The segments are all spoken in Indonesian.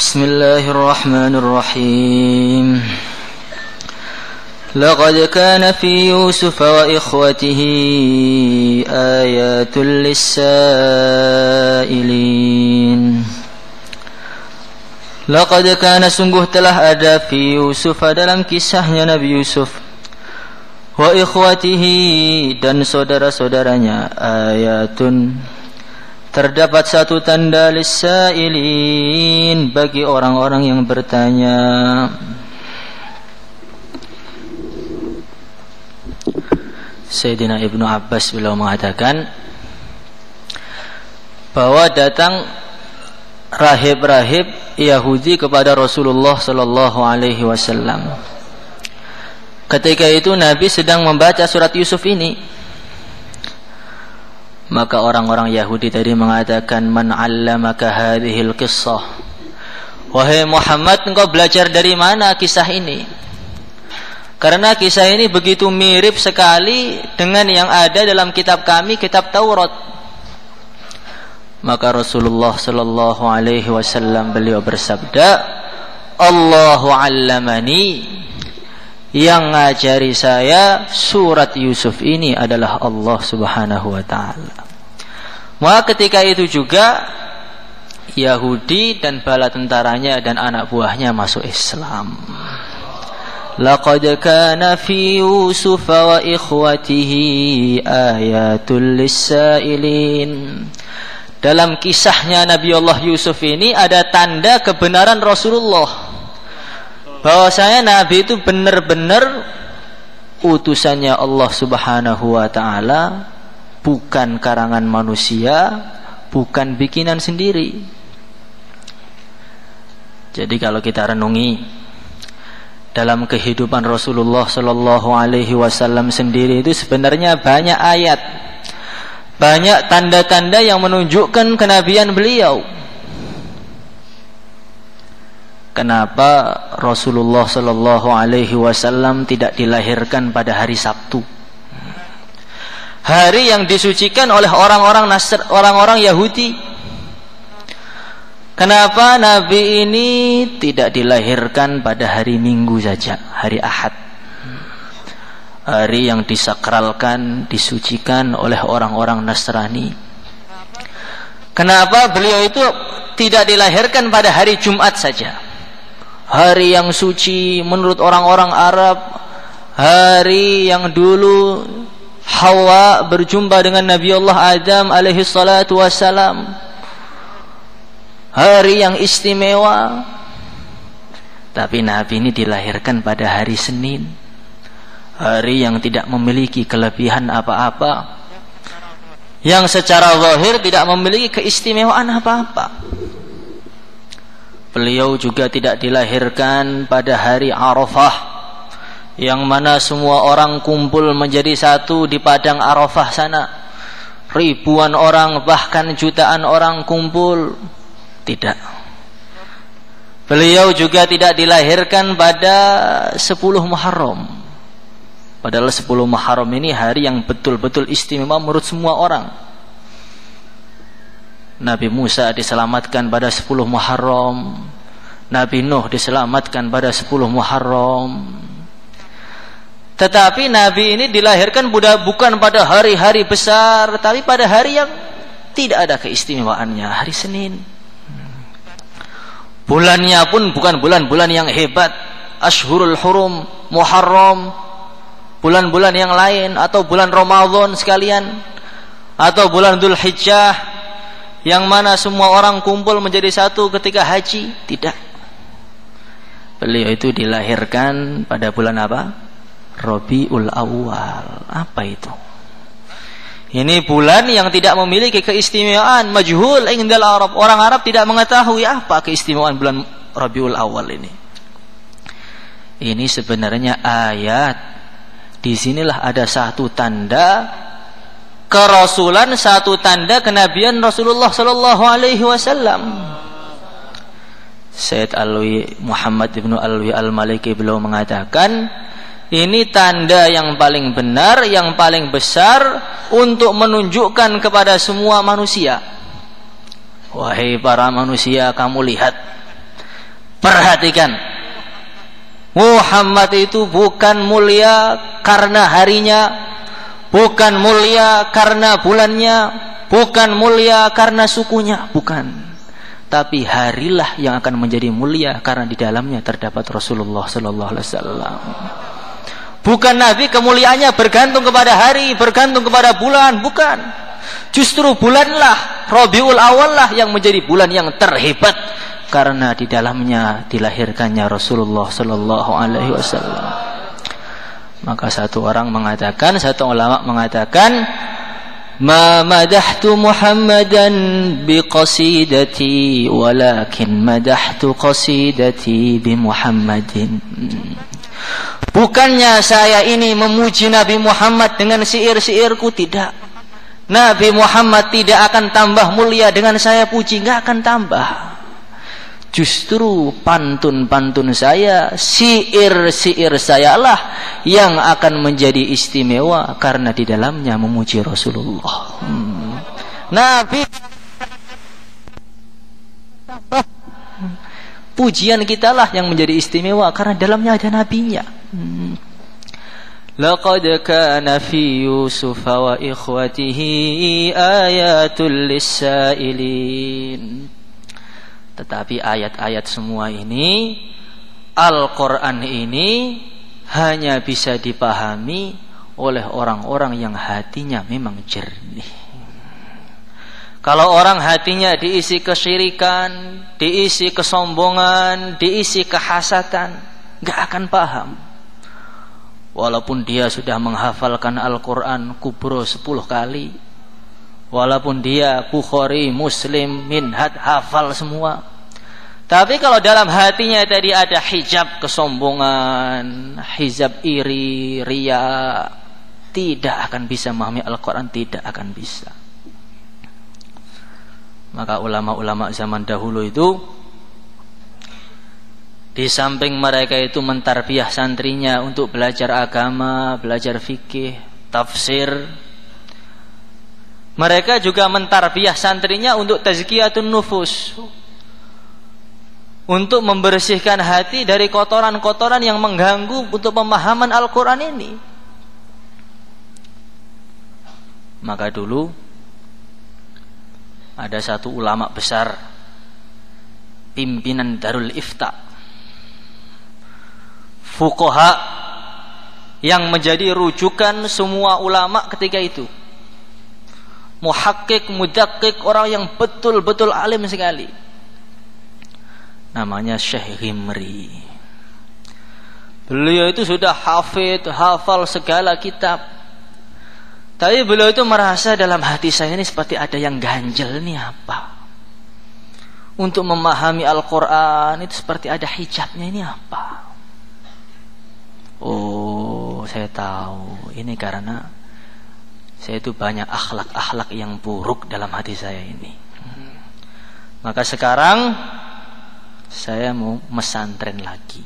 Bismillahirrahmanirrahim. Laqad kana fi Yusuf wa ikhwatihi ayatul lis-sa'ilin. Laqad kana, sungguh telah ada fi Yusuf, dalam kisahnya Nabi Yusuf, wa ikhwatihi, dan saudara-saudaranya, ayatun, terdapat satu tanda, lis-sa'ilin, bagi orang-orang yang bertanya. Sayyidina Ibnu Abbas beliau mengatakan bahwa datang rahib-rahib Yahudi kepada Rasulullah sallallahu alaihi wasallam. Ketika itu Nabi sedang membaca surat Yusuf ini. Maka orang-orang Yahudi tadi mengatakan, "Man 'allamaka hadhil qissah?" Wahai Muhammad, engkau belajar dari mana kisah ini? Karena kisah ini begitu mirip sekali dengan yang ada dalam kitab kami, kitab Taurat. Maka Rasulullah sallallahu alaihi wasallam beliau bersabda, "Allahu 'allamani." Yang ngajari saya surat Yusuf ini adalah Allah Subhanahu wa ta'ala. Maka ketika itu juga Yahudi dan bala tentaranya dan anak buahnya masuk Islam. Laqad kana fi Yusuf wa ikhwatihi ayatul lis-sa'ilin. Dalam kisahnya Nabi Allah Yusuf ini ada tanda kebenaran Rasulullah, bahwasanya Nabi itu benar-benar utusannya Allah Subhanahu wa ta'ala, bukan karangan manusia, bukan bikinan sendiri. Jadi kalau kita renungi dalam kehidupan Rasulullah sallallahu alaihi wasallam sendiri, itu sebenarnya banyak ayat, banyak tanda-tanda yang menunjukkan kenabian beliau. Kenapa Rasulullah sallallahu alaihi wasallam tidak dilahirkan pada hari Sabtu, hari yang disucikan oleh orang-orang Yahudi? Kenapa Nabi ini tidak dilahirkan pada hari Minggu saja, hari Ahad, hari yang disakralkan, disucikan oleh orang-orang Nasrani? Kenapa beliau itu tidak dilahirkan pada hari Jumat saja, hari yang suci menurut orang-orang Arab, hari yang dulu Hawa berjumpa dengan Nabi Allah Adam alaihi salatu wassalam, hari yang istimewa? Tapi Nabi ini dilahirkan pada hari Senin, hari yang tidak memiliki kelebihan apa-apa, yang secara zahir tidak memiliki keistimewaan apa-apa. Beliau juga tidak dilahirkan pada hari Arafah, yang mana semua orang kumpul menjadi satu di padang Arafah sana. Ribuan orang, bahkan jutaan orang kumpul. Tidak. Beliau juga tidak dilahirkan pada 10 Muharram. Padahal 10 Muharram ini hari yang betul-betul istimewa menurut semua orang. Nabi Musa diselamatkan pada 10 Muharram. Nabi Nuh diselamatkan pada 10 Muharram. Tetapi Nabi ini dilahirkan bukan pada hari-hari besar, tapi pada hari yang tidak ada keistimewaannya, hari Senin. Bulannya pun bukan bulan-bulan yang hebat, Ashhurul Hurum, Muharram, bulan-bulan yang lain, atau bulan Ramadan sekalian, atau bulan Dzulhijjah, yang mana semua orang kumpul menjadi satu ketika haji. Tidak. Beliau itu dilahirkan pada bulan apa? Rabiul Awal. Apa itu? Ini bulan yang tidak memiliki keistimewaan, majhul indal Arab. Orang Arab tidak mengetahui apa keistimewaan bulan Rabiul Awal ini. Ini sebenarnya ayat. Di sinilah ada satu tanda kerasulan, satu tanda kenabian Rasulullah sallallahu alaihi wasallam. Sayyid Alwi Muhammad ibnu Alwi al-Maliki beliau mengatakan, ini tanda yang paling benar, yang paling besar untuk menunjukkan kepada semua manusia. Wahai para manusia, kamu lihat, Perhatikan, Muhammad itu bukan mulia karena harinya, bukan mulia karena bulannya, bukan mulia karena sukunya, bukan. Tapi harilah yang akan menjadi mulia karena di dalamnya terdapat Rasulullah sallallahu alaihi wasallam. Bukan Nabi kemuliaannya bergantung kepada hari, bergantung kepada bulan, bukan. Justru bulanlah, Rabiul Awal lah yang menjadi bulan yang terhebat karena di dalamnya dilahirkannya Rasulullah sallallahu alaihi wasallam. Maka satu ulama mengatakan, "Ma madahtu Muhammadan biqasidati walakin madahtu qasidati bi Muhammadin." Bukannya saya ini memuji Nabi Muhammad dengan syair-syairku, tidak. Nabi Muhammad tidak akan tambah mulia dengan saya puji, enggak akan tambah. Justru pantun-pantun saya, syair-syair saya lah yang akan menjadi istimewa karena di dalamnya memuji Rasulullah. Nabi pujian kita lah yang menjadi istimewa karena dalamnya ada nabinya. Laqad kana fi Yusuf wa ikhwatihi ayatul lis-sailin. Tetapi ayat-ayat semua ini, Al-Quran ini hanya bisa dipahami oleh orang-orang yang hatinya memang jernih. Kalau orang hatinya diisi kesyirikan, diisi kesombongan, diisi kehasatan, gak akan paham. Walaupun dia sudah menghafalkan Al-Quran kubro 10 kali, walaupun dia Bukhari, Muslim, Minhaj hafal semua, tapi kalau dalam hatinya tadi ada hijab kesombongan, hijab iri, riya, tidak akan bisa memahami Al-Quran, tidak akan bisa. Maka ulama-ulama zaman dahulu itu, di samping mereka itu mentarbiyah santrinya untuk belajar agama, belajar fikih, tafsir, mereka juga mentarbiyah santrinya untuk tazkiyatun nufus, untuk membersihkan hati dari kotoran-kotoran yang mengganggu untuk pemahaman Al-Quran ini. Maka dulu ada satu ulama besar, pimpinan Darul Ifta, fuqaha yang menjadi rujukan semua ulama ketika itu, muhakkik, mudakkik, orang yang betul-betul alim sekali, namanya Syekh Himri. Beliau itu sudah hafal segala kitab, tapi beliau itu merasa dalam hati saya ini seperti ada yang ganjel nih apa. Untuk memahami Al-Quran itu seperti ada hijabnya, ini apa? Oh, saya tahu, ini karena saya itu banyak akhlak-akhlak yang buruk dalam hati saya ini. Maka sekarang saya mau mesantren lagi.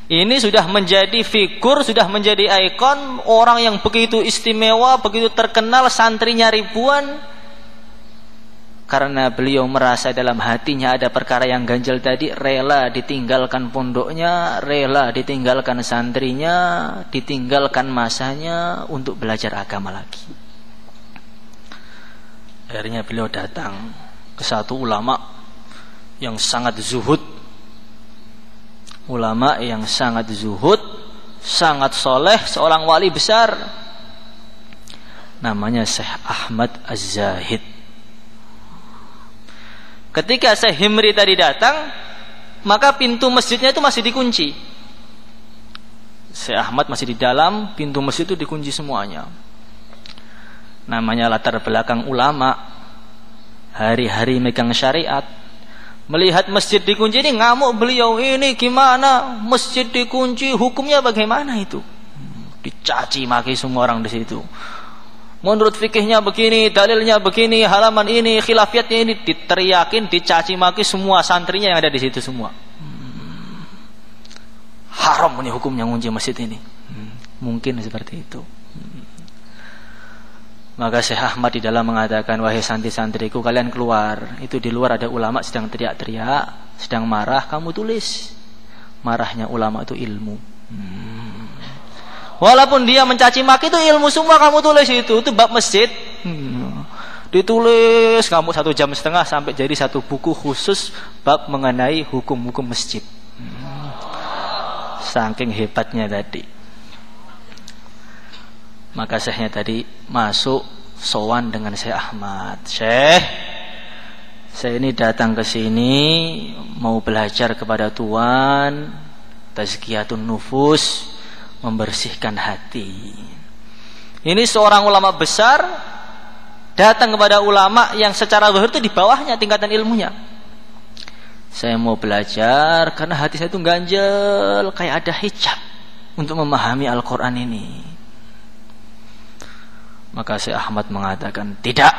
Ini sudah menjadi figur, sudah menjadi ikon, orang yang begitu istimewa, begitu terkenal, santrinya ribuan. Karena beliau merasa dalam hatinya ada perkara yang ganjel tadi, rela ditinggalkan pondoknya, rela ditinggalkan santrinya, ditinggalkan masanya untuk belajar agama lagi. Akhirnya beliau datang ke satu ulama yang sangat zuhud, ulama yang sangat zuhud, sangat soleh, seorang wali besar, namanya Syekh Ahmad Az-Zahid. Ketika Syekh Himri tadi datang, maka pintu masjidnya itu masih dikunci. Syekh Ahmad masih di dalam, pintu masjid itu dikunci semuanya. Namanya latar belakang ulama, hari-hari megang syariat. Melihat masjid dikunci ini ngamuk beliau, ini gimana masjid dikunci, hukumnya bagaimana itu? Dicaci maki semua orang di situ. Menurut fikihnya begini, dalilnya begini, halaman ini, khilafiyatnya ini, diteriakin, dicaci maki semua santrinya yang ada di situ semua. Haram ini hukumnya ngunci masjid ini. Mungkin seperti itu. Maka Syekh Ahmad di dalam mengatakan, wahai santri-santriku, kalian keluar. Itu di luar ada ulama sedang teriak-teriak. sedang marah, kamu tulis. Marahnya ulama itu ilmu. Walaupun dia mencaci maki itu ilmu semua, kamu tulis itu bab masjid. Ditulis kamu 1,5 jam sampai jadi satu buku khusus bab mengenai hukum-hukum masjid. Saking hebatnya tadi. Maka syekhnya tadi masuk sowan dengan Syekh Ahmad. Syekh, saya ini datang ke sini mau belajar kepada Tuhan, tazkiyatun nufus, membersihkan hati. Ini seorang ulama besar datang kepada ulama yang secara zahir itu di bawahnya tingkatan ilmunya. Saya mau belajar karena hati saya itu ganjel, kayak ada hijab untuk memahami Al-Quran ini. Maka Syekh Ahmad mengatakan, tidak,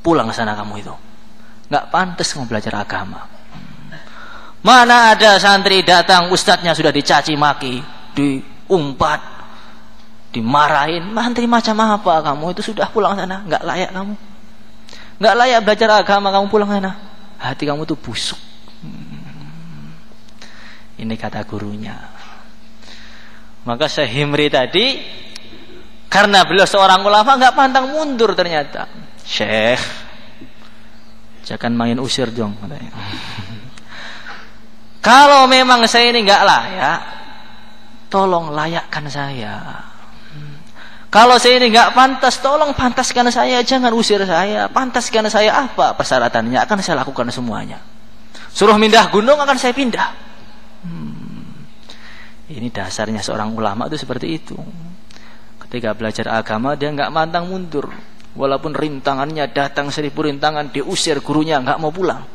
pulang sana kamu itu, nggak pantas kamu belajar agama. Mana ada santri datang ustadznya sudah dicaci maki, diumpat, dimarahin. Santri macam apa kamu itu? Sudah pulang sana, nggak layak kamu, nggak layak belajar agama, kamu pulang sana. Hati kamu tuh busuk. Ini kata gurunya. Maka Syekh Himri tadi, karena beliau seorang ulama, nggak pantang mundur ternyata. Syekh, jangan main usir dong, katanya. Kalau memang saya ini nggak layak, tolong layakkan saya. Kalau saya ini nggak pantas, tolong pantaskan saya, jangan usir saya. Pantaskan saya apa persyaratannya, akan saya lakukan semuanya. Suruh pindah gunung, akan saya pindah. Ini dasarnya seorang ulama itu seperti itu. Ketika belajar agama dia nggak pantang mundur, walaupun rintangannya datang 1000 rintangan, diusir gurunya nggak mau pulang.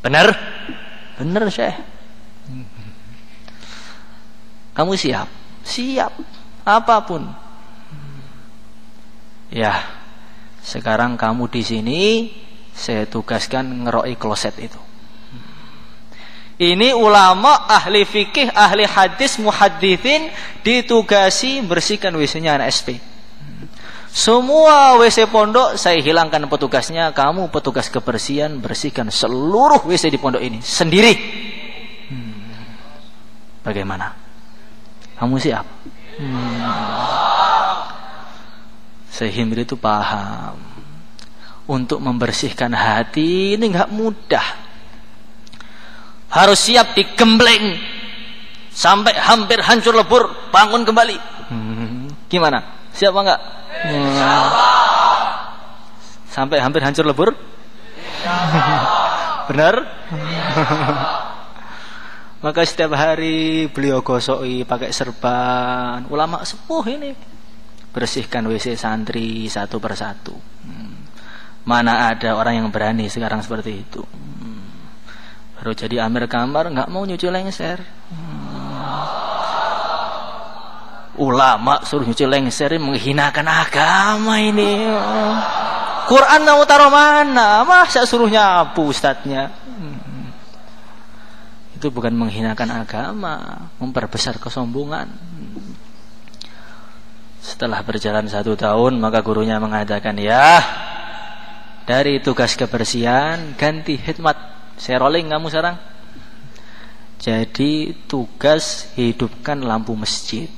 Benar, benar Syekh. Kamu siap? Siap, apapun. Ya, sekarang kamu di sini, saya tugaskan ngeroi kloset itu. Ini ulama, ahli fikih, ahli hadis, muhaddithin ditugasi bersihkan WC-nya anak SP. Semua WC pondok saya hilangkan petugasnya, kamu petugas kebersihan bersihkan seluruh WC di pondok ini sendiri. Bagaimana? Kamu siap? Sehingga itu paham. Untuk membersihkan hati ini nggak mudah. Harus siap digembleng sampai hampir hancur lebur, bangun kembali. Gimana? Siap apa enggak? Sampai hampir hancur lebur? Benar? Maka setiap hari beliau gosoi pakai serban. Ulama sepuh ini bersihkan WC santri satu persatu. Mana ada orang yang berani sekarang seperti itu. Baru jadi amir kamar nggak mau nyuci lengser. Ulama suruh nyuci lengser, menghinakan agama ini. Quran mau taruh mana? Masa suruh nyapu ustadznya? Itu bukan menghinakan agama, memperbesar kesombongan. Setelah berjalan 1 tahun, maka gurunya mengatakan, ya, dari tugas kebersihan ganti khidmat. Saya rolling kamu sekarang. Jadi tugas hidupkan lampu masjid.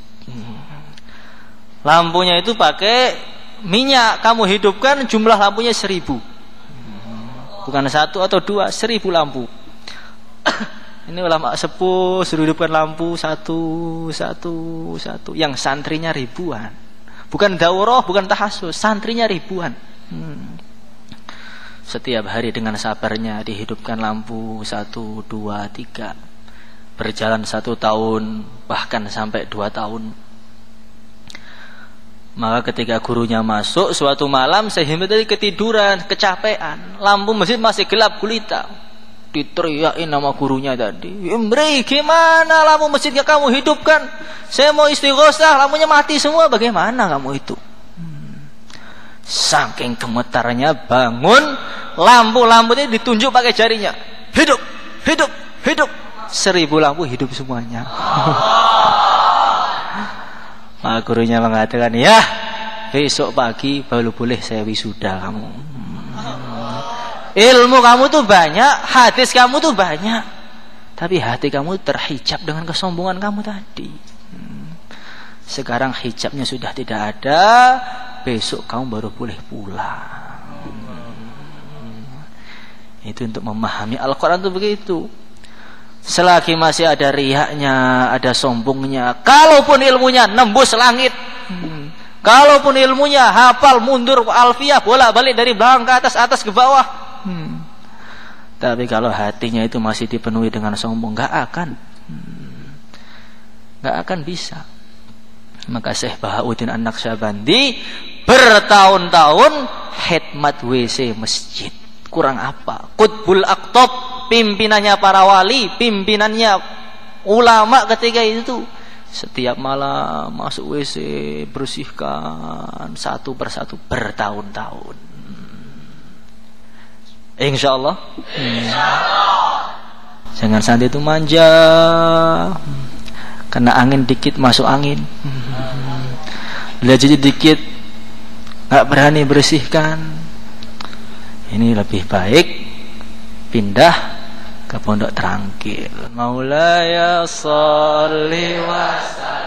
Lampunya itu pakai minyak, kamu hidupkan, jumlah lampunya 1000. Bukan 1 atau 2, 1000 lampu. Ini ulama sepuh suruh hidupkan lampu satu. Yang santrinya ribuan. Bukan daurah, bukan tahasus, santrinya ribuan. Setiap hari dengan sabarnya dihidupkan lampu 1, 2, 3. Berjalan 1 tahun, bahkan sampai 2 tahun. Maka ketika gurunya masuk suatu malam, sehingga tadi ketiduran, kecapean, lampu masjid masih gelap gulita. Diteriakin nama gurunya tadi, Imri, gimana lampu masjid yang kamu hidupkan? Saya mau istighosah, lampunya mati semua, bagaimana kamu itu? Saking gemetarnya bangun, lampu-lampu ini ditunjuk pakai jarinya. Hidup, hidup, hidup. 1000 lampu hidup semuanya. Maka gurunya mengatakan, ya, besok pagi baru boleh saya wisuda kamu. ilmu kamu tuh banyak, hadis kamu tuh banyak, tapi hati kamu terhijab dengan kesombongan kamu tadi. Sekarang hijabnya sudah tidak ada, besok kamu baru boleh pulang. Itu untuk memahami Al-Quran itu begitu. Selagi masih ada riaknya, ada sombongnya, kalaupun ilmunya nembus langit, kalaupun ilmunya hafal mundur alfiah bolak-balik dari belakang ke atas, atas ke bawah, tapi kalau hatinya itu masih dipenuhi dengan sombong, nggak akan bisa. Maka Syekh Bahauddin An-Naqsyabandi bertahun-tahun khidmat WC masjid. Kurang apa? Qutbul Aqtab, pimpinannya para wali, pimpinannya ulama ketika itu, setiap malam masuk WC, bersihkan satu persatu bertahun-tahun. Insyaallah. Jangan sampai itu manja. Kena angin dikit masuk angin. Lihat jadi dikit enggak berani bersihkan. Ini lebih baik pindah ke pondok terangkil. Maulaya sholli wa sallim